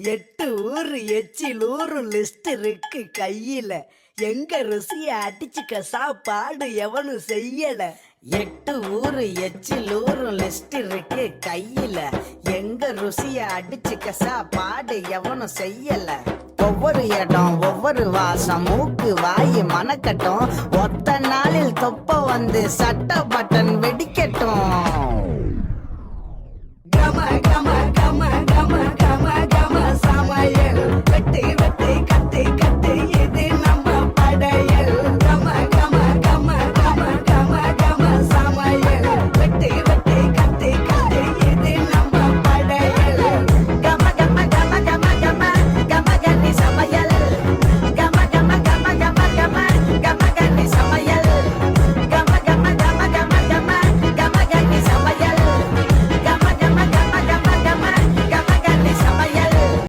8 ஊரு எச்சில் ஊரு லிஸ்ட் இருக்கு கையில. எங்க ருசிய அடிச்சுக்க சாப்பாடு எவனும் செய்யல. 8 ஊரு எச்சில் ஊரு லிஸ்ட் இருக்கு கையில. எங்க ருசிய அடிச்சுக்க சாப்பாடு எவனும் செய்யல. ஒவ்வொரு இடம் ஒவ்வொரு வாசம், மூக்கு வாய் மணக்கட்டும். ஒத்த நாளில் தொப்ப வந்து சட்ட பட்டன் வெடிக்கட்டும்.